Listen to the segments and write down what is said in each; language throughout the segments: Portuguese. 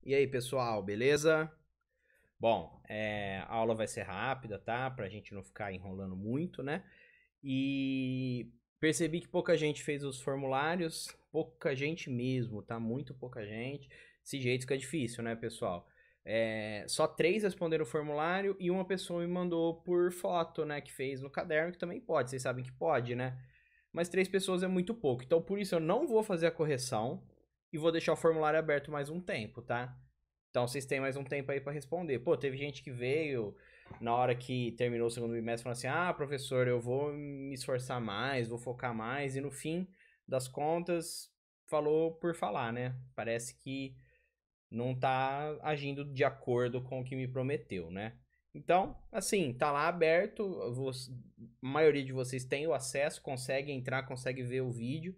E aí, pessoal, beleza? Bom, a aula vai ser rápida, tá? Pra gente não ficar enrolando muito, né? E percebi que pouca gente fez os formulários, pouca gente mesmo, tá? Muito pouca gente. Desse jeito fica difícil, né, pessoal? Só 3 responderam o formulário e uma pessoa me mandou por foto, né? Que fez no caderno, que também pode, vocês sabem que pode, né? Mas 3 pessoas é muito pouco. Então, por isso, eu não vou fazer a correção e vou deixar o formulário aberto mais um tempo, tá? Então vocês têm mais um tempo aí pra responder. Pô, teve gente que veio na hora que terminou o segundo bimestre falando assim: ah, professor, eu vou me esforçar mais, vou focar mais, e no fim das contas falou por falar, né? Parece que não tá agindo de acordo com o que me prometeu, né? Então, assim, tá lá aberto, a maioria de vocês tem o acesso, consegue entrar, consegue ver o vídeo.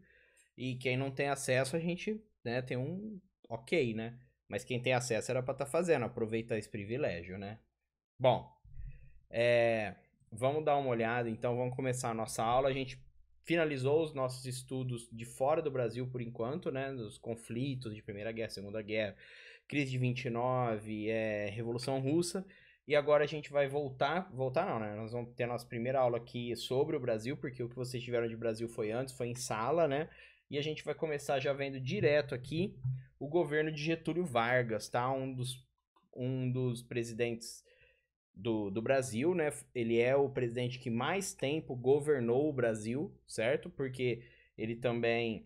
E quem não tem acesso, a gente, né, tem um ok, né? Mas quem tem acesso era pra estar fazendo, aproveitar esse privilégio, né? Bom, vamos dar uma olhada, então vamos começar a nossa aula. A gente finalizou os nossos estudos de fora do Brasil por enquanto, né? Dos conflitos de Primeira Guerra, Segunda Guerra, crise de 29, Revolução Russa. E agora a gente vai voltar não, né? Nós vamos ter a nossa primeira aula aqui sobre o Brasil, porque o que vocês tiveram de Brasil foi antes, foi em sala, né? E a gente vai começar já vendo direto aqui o governo de Getúlio Vargas, tá? Um dos presidentes do Brasil, né? Ele é o presidente que mais tempo governou o Brasil, certo? Porque ele também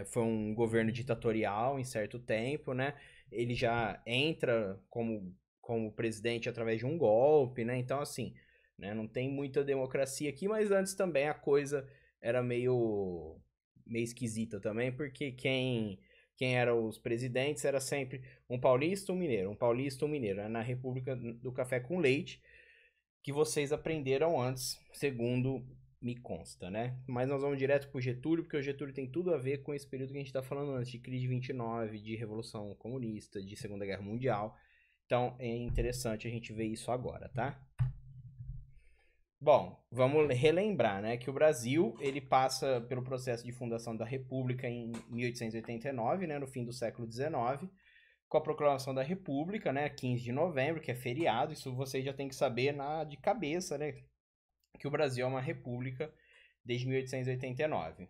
foi um governo ditatorial em certo tempo, né? Ele já entra como presidente através de um golpe, né? Então, assim, né? Não tem muita democracia aqui, mas antes também a coisa era meio esquisita também, porque quem eram os presidentes era sempre um paulista, um mineiro, um paulista, um mineiro. Era na República do Café com Leite, que vocês aprenderam antes, segundo me consta, né? Mas nós vamos direto pro Getúlio, porque o Getúlio tem tudo a ver com esse período que a gente está falando antes, de crise de 29, de Revolução Comunista, de Segunda Guerra Mundial. Então é interessante a gente ver isso agora, tá? Bom, vamos relembrar, né, que o Brasil, ele passa pelo processo de fundação da República em 1889, né, no fim do século XIX, com a proclamação da República, né, 15 de novembro, que é feriado. Isso vocês já tem que saber de cabeça, né, que o Brasil é uma república desde 1889.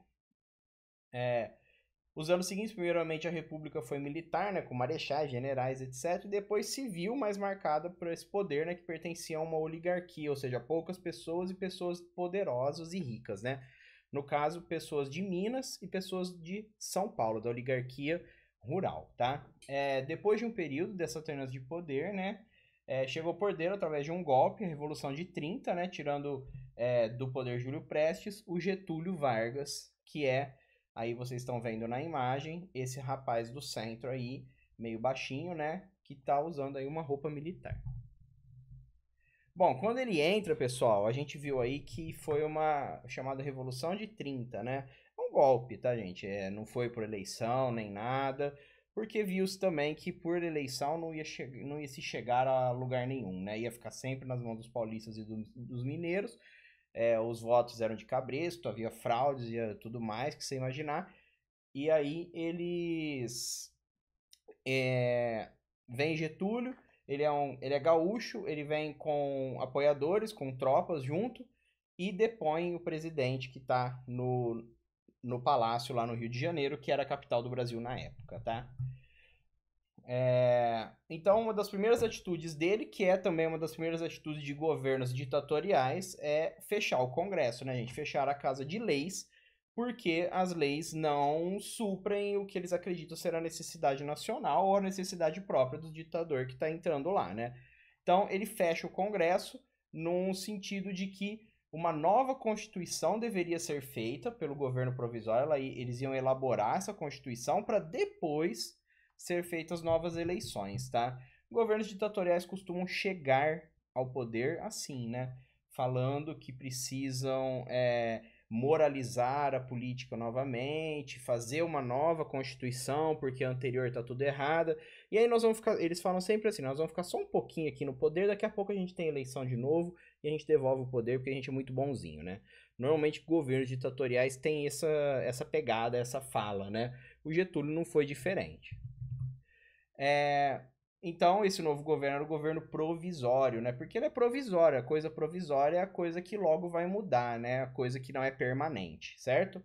Os anos seguintes, primeiramente, a república foi militar, né, com marechais, generais, etc., e depois civil, mais marcada por esse poder, né, que pertencia a uma oligarquia, ou seja, poucas pessoas e pessoas poderosas e ricas, né? No caso, pessoas de Minas e pessoas de São Paulo, da oligarquia rural, tá? Depois de um período dessa alternância de poder, né, chegou ao poder através de um golpe, a Revolução de 30, né, tirando do poder Júlio Prestes, o Getúlio Vargas, que aí vocês estão vendo na imagem esse rapaz do centro aí, meio baixinho, né? Que tá usando aí uma roupa militar. Bom, quando ele entra, pessoal, a gente viu aí que foi uma chamada Revolução de 30, né? Um golpe, tá, gente? Não foi por eleição nem nada, porque viu-se também que por eleição não ia se chegar a lugar nenhum, né? Ia ficar sempre nas mãos dos paulistas e dos mineiros. Os votos eram de cabresto, havia fraudes e tudo mais que você imaginar. E aí eles. Vem Getúlio, ele é gaúcho, ele vem com apoiadores, com tropas junto, e depõe o presidente que está no palácio lá no Rio de Janeiro, que era a capital do Brasil na época, tá? Então, uma das primeiras atitudes dele, que é também uma das primeiras atitudes de governos ditatoriais, é fechar o Congresso, né, gente? Fechar a Casa de Leis, porque as leis não suprem o que eles acreditam ser a necessidade nacional ou a necessidade própria do ditador que está entrando lá, né? Então, ele fecha o Congresso num sentido de que uma nova Constituição deveria ser feita pelo governo provisório, eles iam elaborar essa Constituição para depois ser feitas novas eleições, tá? Governos ditatoriais costumam chegar ao poder assim, né? Falando que precisam moralizar a política novamente, fazer uma nova constituição, porque a anterior tá tudo errada. E aí nós vamos ficar, eles falam sempre assim, nós vamos ficar só um pouquinho aqui no poder, daqui a pouco a gente tem eleição de novo e a gente devolve o poder porque a gente é muito bonzinho, né? Normalmente governos ditatoriais têm essa pegada, essa fala, né? O Getúlio não foi diferente. É, então, esse novo governo era o governo provisório, né? Porque ele é provisório, a coisa provisória é a coisa que logo vai mudar, né? A coisa que não é permanente, certo?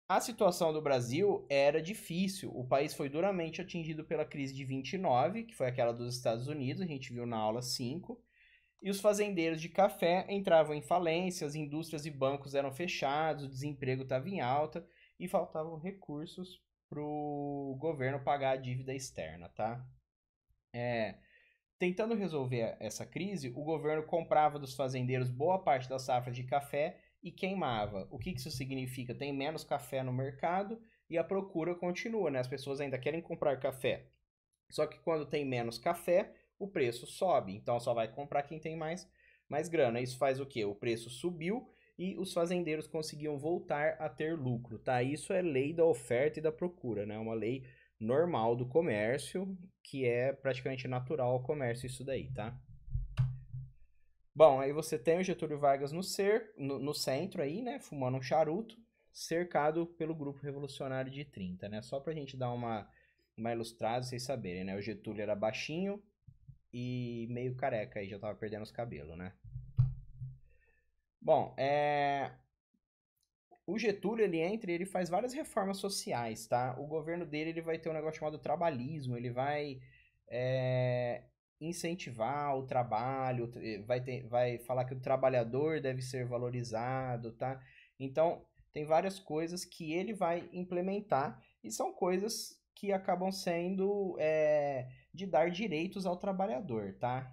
A situação do Brasil era difícil. O país foi duramente atingido pela crise de 29, que foi aquela dos Estados Unidos, a gente viu na aula 5. E os fazendeiros de café entravam em falência, as indústrias e bancos eram fechados, o desemprego estava em alta e faltavam recursos para o governo pagar a dívida externa, tá? É, tentando resolver essa crise, o governo comprava dos fazendeiros boa parte da safra de café e queimava. O que isso significa? Tem menos café no mercado e a procura continua, né? As pessoas ainda querem comprar café. Só que quando tem menos café, o preço sobe. Então só vai comprar quem tem mais grana. Isso faz o quê? O preço subiu e os fazendeiros conseguiam voltar a ter lucro, tá? Isso é lei da oferta e da procura, né? Uma lei normal do comércio, que é praticamente natural ao comércio isso daí, tá? Bom, aí você tem o Getúlio Vargas no centro aí, né? Fumando um charuto, cercado pelo grupo revolucionário de 30, né? Só pra gente dar uma ilustrada, vocês saberem, né? O Getúlio era baixinho e meio careca, aí já tava perdendo os cabelos, né? Bom, o Getúlio, ele entra e ele faz várias reformas sociais, tá? O governo dele, ele vai ter um negócio chamado trabalhismo, ele vai é, incentivar o trabalho, vai falar que o trabalhador deve ser valorizado, tá? Então, tem várias coisas que ele vai implementar e são coisas que acabam sendo de dar direitos ao trabalhador, tá?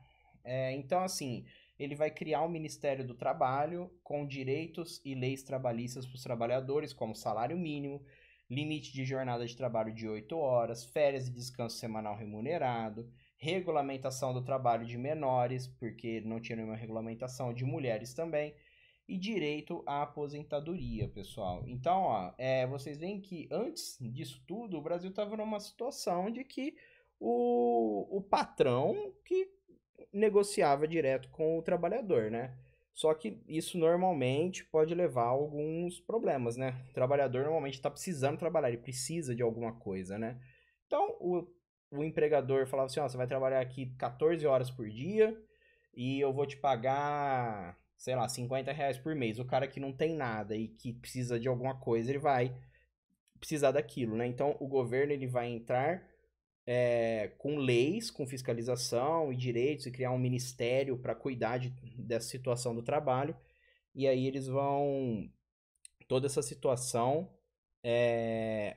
Então, assim, ele vai criar um Ministério do Trabalho com direitos e leis trabalhistas para os trabalhadores, como salário mínimo, limite de jornada de trabalho de 8 horas, férias e descanso semanal remunerado, regulamentação do trabalho de menores, porque não tinha nenhuma regulamentação, de mulheres também, e direito à aposentadoria, pessoal. Então, ó, vocês veem que antes disso tudo, o Brasil estava numa situação de que o patrão que negociava direto com o trabalhador, né? Só que isso normalmente pode levar a alguns problemas, né? O trabalhador normalmente está precisando trabalhar, ele precisa de alguma coisa, né? Então o empregador falava assim: ó, você vai trabalhar aqui 14 horas por dia e eu vou te pagar, sei lá, R$ 50 por mês. O cara que não tem nada e que precisa de alguma coisa, ele vai precisar daquilo, né? Então o governo ele vai entrar com leis, com fiscalização e direitos, e criar um ministério para cuidar dessa situação do trabalho. E aí eles vão. Toda essa situação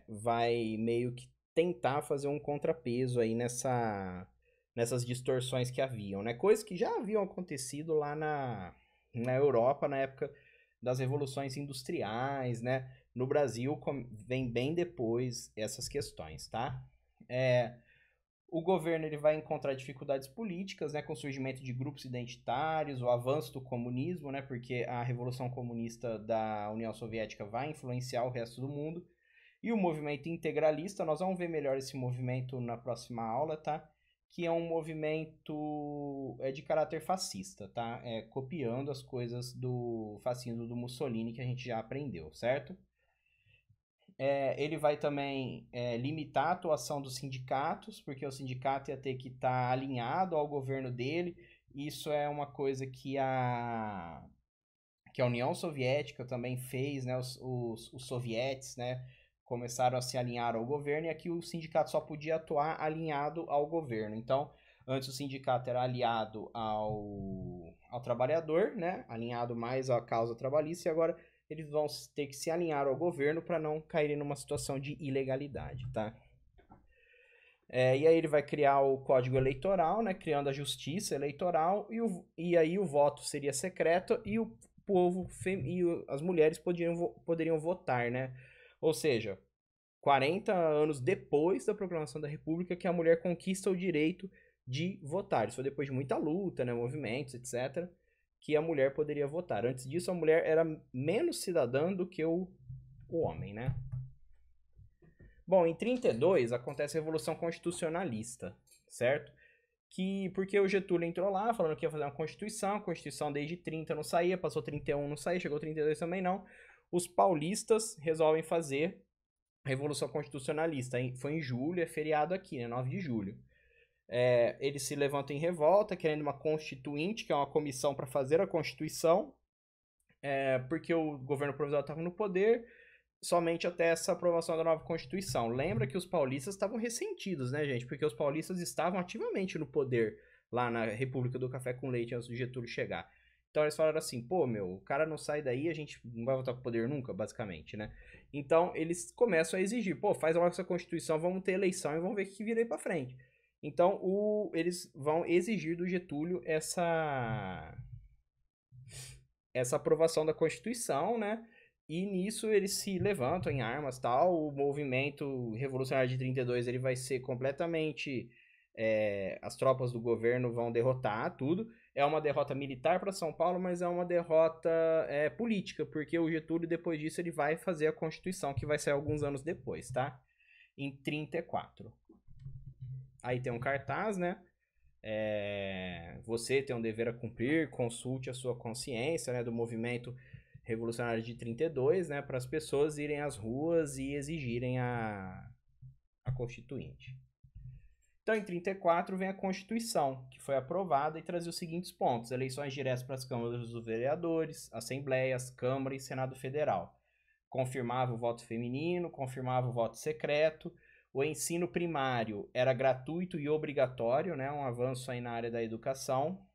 vai meio que tentar fazer um contrapeso aí nessas distorções que haviam, né? Coisas que já haviam acontecido lá na Europa na época das revoluções industriais, né? No Brasil vem bem depois essas questões, tá? É, o governo ele vai encontrar dificuldades políticas, né, com o surgimento de grupos identitários, o avanço do comunismo, né, porque a Revolução Comunista da União Soviética vai influenciar o resto do mundo, e o movimento integralista, nós vamos ver melhor esse movimento na próxima aula, tá? Que é um movimento de caráter fascista, tá? Copiando as coisas do fascismo do Mussolini que a gente já aprendeu, certo? Ele vai também limitar a atuação dos sindicatos, porque o sindicato ia ter que estar alinhado ao governo dele. Isso é uma coisa que a União Soviética também fez, né? Os sovietes, né? Começaram a se alinhar ao governo e aqui o sindicato só podia atuar alinhado ao governo. Então, antes o sindicato era aliado ao trabalhador, né? Alinhado mais à causa trabalhista, e agora eles vão ter que se alinhar ao governo para não caírem numa situação de ilegalidade, tá? E aí ele vai criar o Código Eleitoral, né? Criando a Justiça Eleitoral, e aí o voto seria secreto e o povo as mulheres poderiam votar, né? Ou seja, 40 anos depois da proclamação da República que a mulher conquista o direito de votar. Isso foi depois de muita luta, né, movimentos, etc., que a mulher poderia votar. Antes disso, a mulher era menos cidadã do que o homem, né? Bom, em 32 acontece a Revolução Constitucionalista, certo? Porque o Getúlio entrou lá falando que ia fazer uma Constituição, a Constituição desde 30 não saía, passou 31 não saía, chegou 32 também não. Os paulistas resolvem fazer Revolução Constitucionalista foi em julho, é feriado aqui, né? 9 de julho. Eles se levantam em revolta, querendo uma constituinte, que é uma comissão para fazer a Constituição, porque o governo provisório estava no poder, somente até essa aprovação da nova Constituição. Lembra que os paulistas estavam ressentidos, né, gente? Porque os paulistas estavam ativamente no poder lá na República do Café com Leite antes do Getúlio chegar. Então eles falaram assim, pô, meu, o cara não sai daí, a gente não vai voltar pro poder nunca, basicamente, né? Então eles começam a exigir, pô, faz logo essa Constituição, vamos ter eleição e vamos ver o que vira aí pra frente. Então eles vão exigir do Getúlio essa aprovação da Constituição, né? E nisso eles se levantam em armas, tal. O movimento revolucionário de 32 ele vai ser completamente as tropas do governo vão derrotar tudo. É uma derrota militar para São Paulo, mas é uma derrota política, porque o Getúlio depois disso ele vai fazer a Constituição, que vai sair alguns anos depois, tá? Em 34. Aí tem um cartaz, né? Você tem um dever a cumprir, consulte a sua consciência, né, do movimento revolucionário de 32, né, para as pessoas irem às ruas e exigirem a Constituinte. Então, em 34 vem a Constituição, que foi aprovada e trazia os seguintes pontos: eleições diretas para as câmaras dos vereadores, assembleias, Câmara e Senado Federal. Confirmava o voto feminino, confirmava o voto secreto. O ensino primário era gratuito e obrigatório, né? Um avanço aí na área da educação.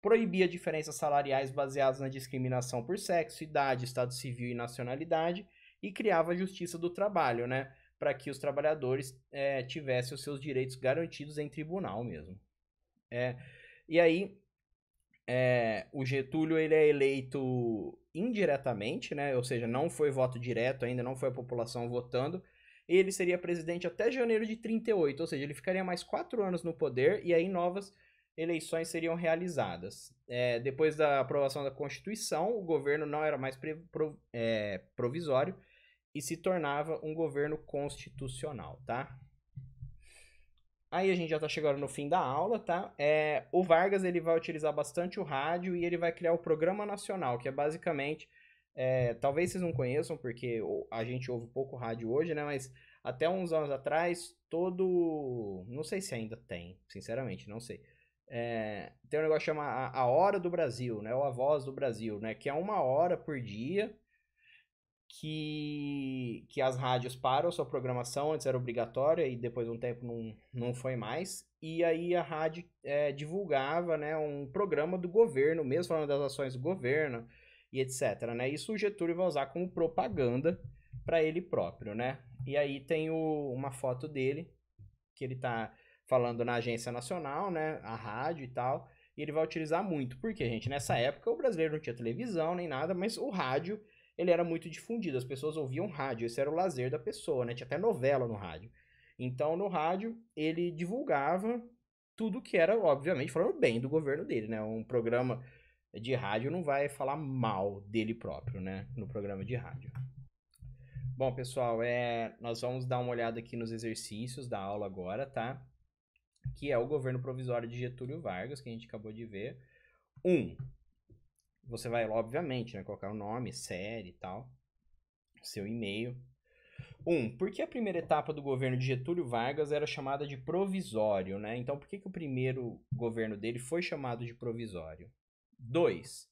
Proibia diferenças salariais baseadas na discriminação por sexo, idade, estado civil e nacionalidade. E criava a justiça do trabalho, né? Para que os trabalhadores tivessem os seus direitos garantidos em tribunal mesmo. E aí, o Getúlio ele é eleito indiretamente, né? Ou seja, não foi voto direto ainda, não foi a população votando. Ele seria presidente até janeiro de 38, ou seja, ele ficaria mais 4 anos no poder e aí novas eleições seriam realizadas. Depois da aprovação da Constituição, o governo não era mais provisório e se tornava um governo constitucional, tá? Aí a gente já tá chegando no fim da aula, tá? O Vargas ele vai utilizar bastante o rádio e ele vai criar o Programa Nacional, que é basicamente... talvez vocês não conheçam, porque a gente ouve pouco rádio hoje, né? Mas até uns anos atrás, não sei se ainda tem, sinceramente, não sei. Tem um negócio que chama a Hora do Brasil, né? Ou a Voz do Brasil, né? Que é 1 hora por dia que as rádios param sua programação. Antes era obrigatória e depois de um tempo não foi mais. E aí a rádio divulgava, né, um programa do governo, mesmo falando das ações do governo e etc, né? Isso o Getúlio vai usar como propaganda para ele próprio, né? E aí tem uma foto dele, que ele tá falando na Agência Nacional, né? A rádio e tal. E ele vai utilizar muito. Porque, gente, nessa época o brasileiro não tinha televisão nem nada, mas o rádio ele era muito difundido. As pessoas ouviam rádio, esse era o lazer da pessoa, né? Tinha até novela no rádio. Então, no rádio, ele divulgava tudo que era, obviamente, falando bem do governo dele, né? Um programa de rádio não vai falar mal dele próprio, né? No programa de rádio. Bom, pessoal, nós vamos dar uma olhada aqui nos exercícios da aula agora, tá? Que é o governo provisório de Getúlio Vargas, que a gente acabou de ver. Você vai, obviamente, né, colocar o nome, série e tal, seu e-mail. Por que a primeira etapa do governo de Getúlio Vargas era chamada de provisório, né? Então, por que o primeiro governo dele foi chamado de provisório? 2.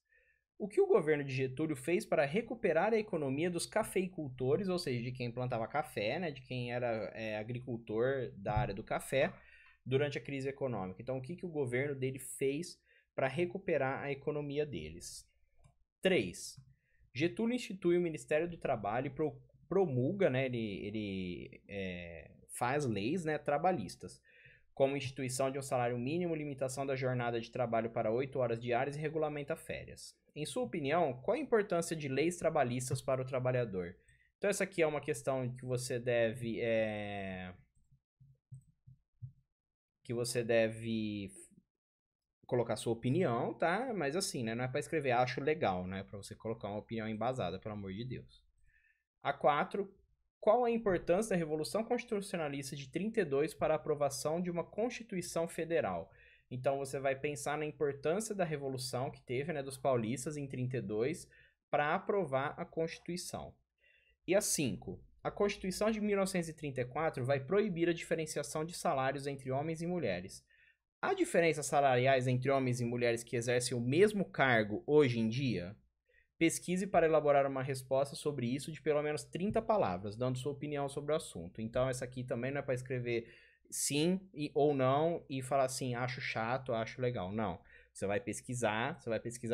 O que o governo de Getúlio fez para recuperar a economia dos cafeicultores, ou seja, de quem plantava café, né, de quem era agricultor da área do café, durante a crise econômica? Então, o que o governo dele fez para recuperar a economia deles? 3. Getúlio institui o Ministério do Trabalho e promulga, né, ele faz leis, né, trabalhistas, como instituição de um salário mínimo, limitação da jornada de trabalho para 8 horas diárias e regulamenta férias. Em sua opinião, qual a importância de leis trabalhistas para o trabalhador? Então essa aqui é uma questão que você deve colocar sua opinião, tá? Mas assim, né? Não é para escrever acho legal, né? Para você colocar uma opinião embasada, pelo amor de Deus. A 4. Qual a importância da Revolução Constitucionalista de 32 para a aprovação de uma Constituição Federal? Então você vai pensar na importância da revolução que teve, né, dos paulistas em 32 para aprovar a Constituição. E a 5. A Constituição de 1934 vai proibir a diferenciação de salários entre homens e mulheres. Há diferenças salariais entre homens e mulheres que exercem o mesmo cargo hoje em dia? Pesquise para elaborar uma resposta sobre isso de pelo menos 30 palavras, dando sua opinião sobre o assunto. Então, essa aqui também não é para escrever sim ou não e falar assim, acho chato, acho legal. Não. Você vai pesquisar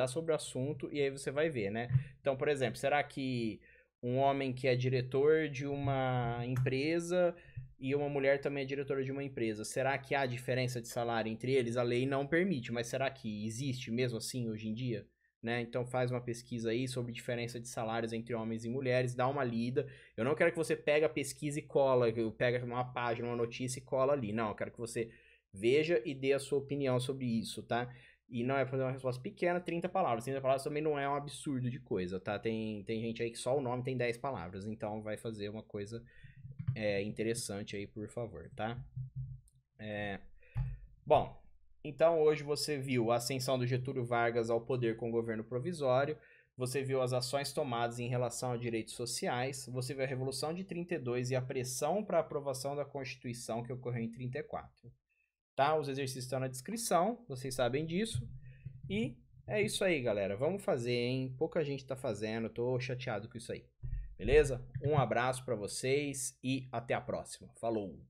sobre o assunto e aí você vai ver, né? Então, por exemplo, será que um homem que é diretor de uma empresa e uma mulher também é diretora de uma empresa, será que há diferença de salário entre eles? A lei não permite, mas será que existe mesmo assim hoje em dia? Né? Então faz uma pesquisa aí sobre diferença de salários entre homens e mulheres, dá uma lida. Eu não quero que você pegue a pesquisa e cola, pega uma página, uma notícia e cola ali. Não, eu quero que você veja e dê a sua opinião sobre isso, tá? E não é fazer uma resposta pequena, 30 palavras. 30 palavras também não é um absurdo de coisa, tá? Tem gente aí que só o nome tem 10 palavras, então vai fazer uma coisa interessante aí, por favor, tá? Bom, então hoje você viu a ascensão do Getúlio Vargas ao poder com o governo provisório, você viu as ações tomadas em relação a direitos sociais, você viu a Revolução de 32 e a pressão para a aprovação da Constituição que ocorreu em 34. Tá? Os exercícios estão na descrição, vocês sabem disso. E é isso aí, galera. Vamos fazer, hein? Pouca gente tá fazendo, tô chateado com isso aí. Beleza? Um abraço para vocês e até a próxima. Falou!